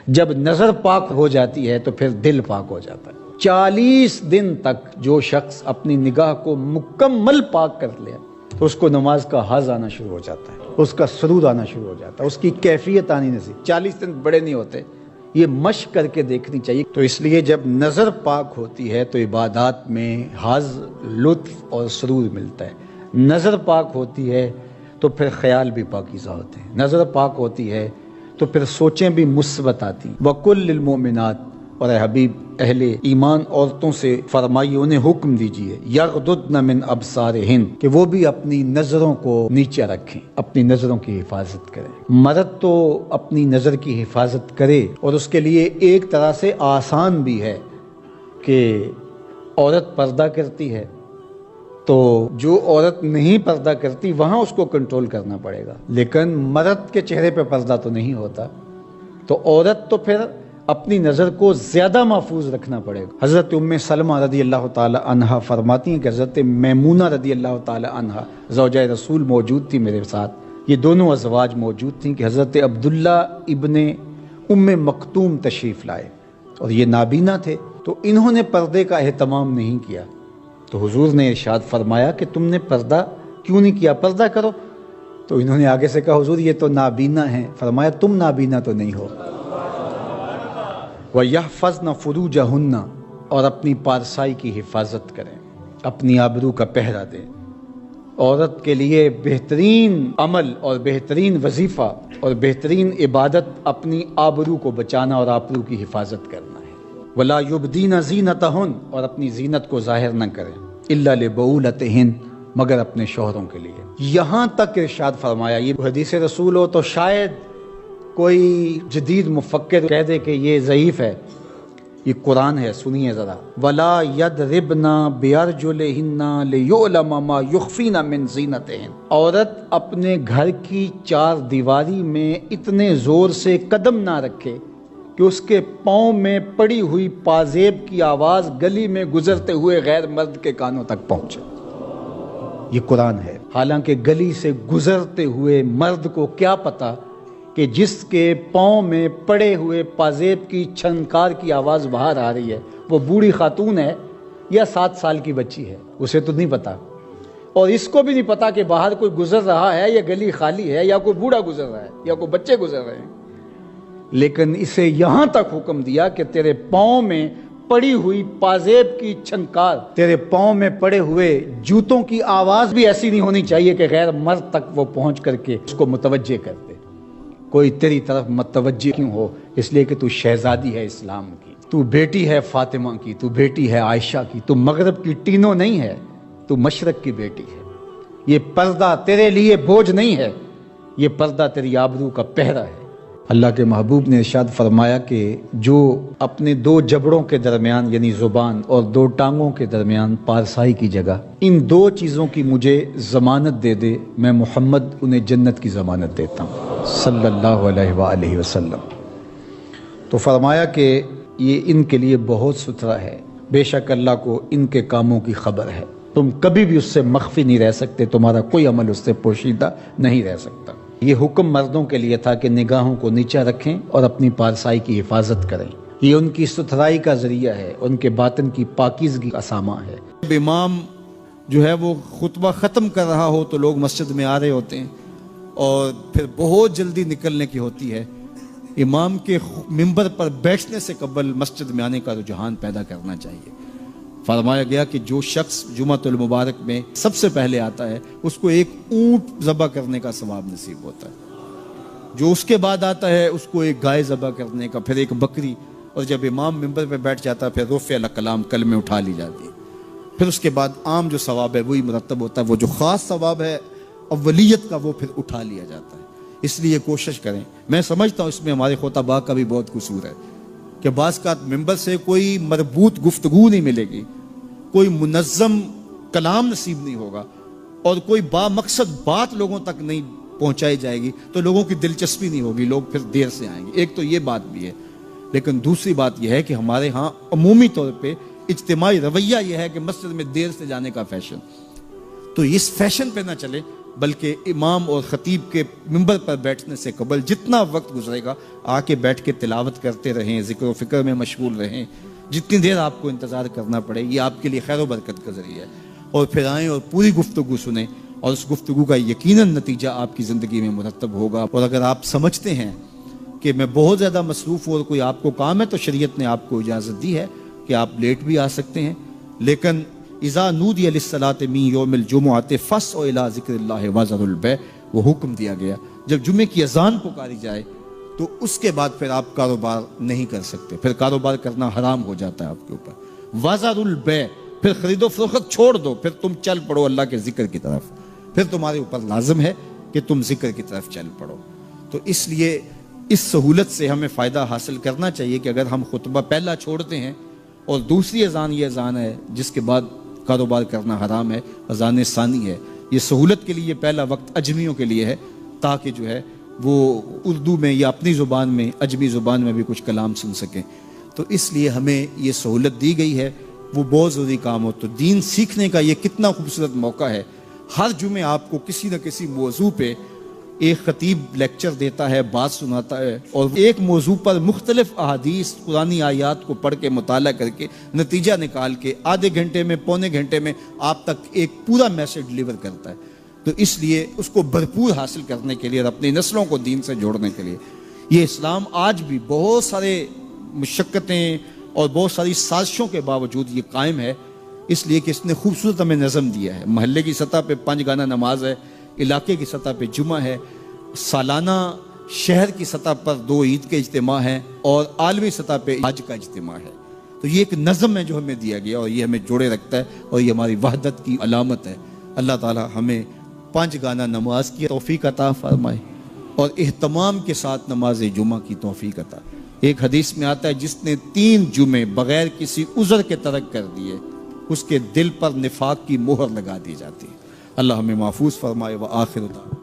جب نظر پاک ہو جاتی ہے تو پھر دل پاک ہو جاتا ہے۔ 40 دن تک جو شخص اپنی نگاہ کو مکمل پاک کر لے تو اس کو نماز کا حظ آنا شروع ہو جاتا ہے، اس کا سرور آنا شروع ہو جاتا ہے، اس کی کیفیت آنی نصیب۔ 40 دن بڑے نہیں ہوتے، یہ مشق کر کے دیکھنی چاہیے۔ تو اس لیے جب نظر پاک ہوتی ہے تو عبادات میں حظ، لطف اور سرور ملتا ہے۔ نظر پاک ہوتی ہے تو پھر خیال بھی پاکیزہ ہوتے ہیں، نظر پاک ہوتی ہے تو پھر سوچیں بھی مثبت آتی ہیں۔ وَقُلْ لِلْمُؤْمِنَاتِ، اور اے حبیب اہل ایمان عورتوں سے فرمائیے، انہیں حکم دیجئے، یغضضن من ابصارہن، کہ وہ بھی اپنی نظروں کو نیچے رکھیں، اپنی نظروں کی حفاظت کریں۔ مرد تو اپنی نظر کی حفاظت کرے، اور اس کے لیے ایک طرح سے آسان بھی ہے کہ عورت پردہ کرتی ہے تو جو عورت نہیں پردہ کرتی وہاں اس کو کنٹرول کرنا پڑے گا، لیکن مرد کے چہرے پہ پردہ تو نہیں ہوتا، تو عورت تو پھر اپنی نظر کو زیادہ محفوظ رکھنا پڑے گا۔ حضرت ام سلمہ رضی اللہ تعالی عنہا فرماتی ہیں کہ حضرت میمونہ رضی اللہ تعالی عنہا زوجہ رسول موجود تھی میرے ساتھ، یہ دونوں ازواج موجود تھیں کہ حضرت عبداللہ ابن ام مکتوم تشریف لائے اور یہ نابینا تھے، تو انہوں نے پردے کا اہتمام نہیں کیا، تو حضور نے ارشاد فرمایا کہ تم نے پردہ کیوں نہیں کیا، پردہ کرو۔ تو انہوں نے آگے سے کہا حضور یہ تو نابینا ہیں، فرمایا تم نابینا تو نہیں ہو۔ وَيَحْفَظْنَ فُرُوجَهُنَّ، اور اپنی پارسائی کی حفاظت کریں، اپنی آبرو کا پہرا دیں۔ عورت کے لیے بہترین عمل اور بہترین وظیفہ اور بہترین عبادت اپنی آبرو کو بچانا اور آبرو کی حفاظت کرنا ہے۔ وَلَا يُبْدِينَ زِينَتَهُنَّ، اور اپنی زینت کو ظاہر نہ کریں، إِلَّا لِبُعُولَتِهِنَّ، مگر اپنے شوہروں کے لیے۔ یہاں تک ارشاد فرمایا، یہ حدیث رسول ہو تو شاید کوئی جدید مفکر کہہ دے کہ یہ ضعیف ہے، یہ قرآن ہے، سنیے ذرا۔ وَلَا يَضْرِبْنَ بِأَرْجُلِهِنَّ لِيُعْلَمَ مَا يُخْفِينَ مِنْ زِينَتِهِنَّ، عورت اپنے گھر کی 4 دیواری میں اتنے زور سے قدم نہ رکھے کہ اس کے پاؤں میں پڑی ہوئی پازیب کی آواز گلی میں گزرتے ہوئے غیر مرد کے کانوں تک پہنچے۔ یہ قرآن ہے، حالانکہ گلی سے گزرتے ہوئے مرد کو کیا پتا کہ جس کے پاؤں میں پڑے ہوئے پازیب کی چھنکار کی آواز باہر آ رہی ہے وہ بوڑھی خاتون ہے یا 7 سال کی بچی ہے، اسے تو نہیں پتا، اور اس کو بھی نہیں پتا کہ باہر کوئی گزر رہا ہے یا گلی خالی ہے یا کوئی بوڑھا گزر رہا ہے یا کوئی بچے گزر رہے ہیں، لیکن اسے یہاں تک حکم دیا کہ تیرے پاؤں میں پڑی ہوئی پازیب کی چھنکار، تیرے پاؤں میں پڑے ہوئے جوتوں کی آواز بھی ایسی نہیں ہونی چاہیے کہ غیر مرد تک وہ پہنچ کر کے اس کو متوجہ کر دے۔ کوئی تیری طرف متوجہ کیوں ہو؟ اس لیے کہ تو شہزادی ہے اسلام کی، تو بیٹی ہے فاطمہ کی، تو بیٹی ہے عائشہ کی، تو مغرب کی ٹینوں نہیں ہے، تو مشرق کی بیٹی ہے۔ یہ پردہ تیرے لیے بوجھ نہیں ہے، یہ پردہ تیری آبرو کا پہرا ہے۔ اللہ کے محبوب نے ارشاد فرمایا کہ جو اپنے 2 جبڑوں کے درمیان یعنی زبان اور 2 ٹانگوں کے درمیان پارسائی کی جگہ ان 2 چیزوں کی مجھے ضمانت دے دے، میں محمد انہیں جنت کی ضمانت دیتا ہوں صلی اللہ علیہ وآلہ وسلم۔ تو فرمایا کہ یہ ان کے لیے بہت ستھرا ہے، بے شک اللہ کو ان کے کاموں کی خبر ہے، تم کبھی بھی اس سے مخفی نہیں رہ سکتے، تمہارا کوئی عمل اس سے پوشیدہ نہیں رہ سکتا۔ یہ حکم مردوں کے لیے تھا کہ نگاہوں کو نیچا رکھیں اور اپنی پارسائی کی حفاظت کریں، یہ ان کی ستھرائی کا ذریعہ ہے، ان کے باطن کی پاکیزگی کا سامان ہے۔ جب امام جو ہے وہ خطبہ ختم کر رہا ہو تو لوگ مسجد میں آ رہے ہوتے ہیں اور پھر بہت جلدی نکلنے کی ہوتی ہے، امام کے منبر پر بیٹھنے سے قبل مسجد میں آنے کا رجحان پیدا کرنا چاہیے۔ فرمایا گیا کہ جو شخص جمعۃ المبارک میں سب سے پہلے آتا ہے اس کو ایک اونٹ ذبح کرنے کا ثواب نصیب ہوتا ہے، جو اس کے بعد آتا ہے اس کو ایک گائے ذبح کرنے کا، پھر ایک بکری، اور جب امام منبر پہ بیٹھ جاتا ہے پھر رفع الکلام کلمے اٹھا لی جاتی ہے، پھر اس کے بعد عام جو ثواب ہے وہی مرتب ہوتا ہے، وہ جو خاص ثواب ہے اولیت کا وہ پھر اٹھا لیا جاتا ہے۔ اس لیے کوشش کریں، میں سمجھتا ہوں اس میں ہمارے خطباء کا بھی بہت قصور ہے کہ بعض کا ممبر سے کوئی مربوط گفتگو نہیں ملے گی، کوئی منظم کلام نصیب نہیں ہوگا اور کوئی با مقصد بات لوگوں تک نہیں پہنچائی جائے گی تو لوگوں کی دلچسپی نہیں ہوگی، لوگ پھر دیر سے آئیں گے۔ ایک تو یہ بات بھی ہے، لیکن دوسری بات یہ ہے کہ ہمارے ہاں عمومی طور پہ اجتماعی رویہ یہ ہے کہ مسجد میں دیر سے جانے کا فیشن، تو اس فیشن پہ نہ چلے، بلکہ امام اور خطیب کے منبر پر بیٹھنے سے قبل جتنا وقت گزرے گا آ کے بیٹھ کے تلاوت کرتے رہیں، ذکر و فکر میں مشغول رہیں، جتنی دیر آپ کو انتظار کرنا پڑے یہ آپ کے لیے خیر و برکت کا ذریعہ ہے، اور پھر آئیں اور پوری گفتگو سنیں، اور اس گفتگو کا یقیناً نتیجہ آپ کی زندگی میں مرتب ہوگا۔ اور اگر آپ سمجھتے ہیں کہ میں بہت زیادہ مصروف ہوں اور کوئی آپ کو کام ہے تو شریعت نے آپ کو اجازت دی ہے کہ آپ لیٹ بھی آ سکتے ہیں، لیکن اذا نودی للصلاۃ من یوم الجمعۃ فاسعوا الی ذکر اللہ وذروا البیع، وہ حکم دیا گیا جب جمعے کی اذان پکاری جائے تو اس کے بعد پھر آپ کاروبار نہیں کر سکتے، پھر کاروبار کرنا حرام ہو جاتا ہے آپ کے اوپر۔ وذروا البیع، پھر خرید و فروخت چھوڑ دو، پھر تم چل پڑو اللہ کے ذکر کی طرف، پھر تمہارے اوپر لازم ہے کہ تم ذکر کی طرف چل پڑو۔ تو اس لیے اس سہولت سے ہمیں فائدہ حاصل کرنا چاہیے کہ اگر ہم خطبہ پہلا چھوڑتے ہیں اور دوسری اذان یہ اذان ہے جس کے بعد کاروبار کرنا حرام ہے، اذان ثانی ہے، یہ سہولت کے لیے پہلا وقت اجمیوں کے لیے ہے تاکہ جو ہے وہ اردو میں یا اپنی زبان میں اجمی زبان میں بھی کچھ کلام سن سکیں۔ تو اس لیے ہمیں یہ سہولت دی گئی ہے، وہ بہت ضروری کام ہو۔ تو دین سیکھنے کا یہ کتنا خوبصورت موقع ہے، ہر جمعے آپ کو کسی نہ کسی موضوع پہ ایک خطیب لیکچر دیتا ہے، بات سناتا ہے، اور ایک موضوع پر مختلف احادیث قرآنی آیات کو پڑھ کے مطالعہ کر کے نتیجہ نکال کے آدھے گھنٹے میں پونے گھنٹے میں آپ تک ایک پورا میسج ڈلیور کرتا ہے۔ تو اس لیے اس کو بھرپور حاصل کرنے کے لیے اور اپنی نسلوں کو دین سے جوڑنے کے لیے یہ اسلام آج بھی بہت سارے مشقتیں اور بہت ساری سازشوں کے باوجود یہ قائم ہے، اس لیے کہ اس نے خوبصورت ہمیں نظم دیا ہے۔ محلے کی سطح پہ 5 گانا نماز ہے، علاقے کی سطح پہ جمعہ ہے، سالانہ شہر کی سطح پر 2 عید کے اجتماع ہیں، اور عالمی سطح پہ حج کا اجتماع ہے۔ تو یہ ایک نظم ہے جو ہمیں دیا گیا اور یہ ہمیں جوڑے رکھتا ہے اور یہ ہماری وحدت کی علامت ہے۔ اللہ تعالی ہمیں 5 گانا نماز کی توفیق عطا فرمائے اور اہتمام کے ساتھ نماز جمعہ کی توفیق عطا۔ ایک حدیث میں آتا ہے جس نے 3 جمعے بغیر کسی عذر کے ترک کر دیے اس کے دل پر نفاق کی مہر لگا دی جاتی ہے۔ اللہ ہمیں محفوظ فرمائے۔ وآخر دعوانا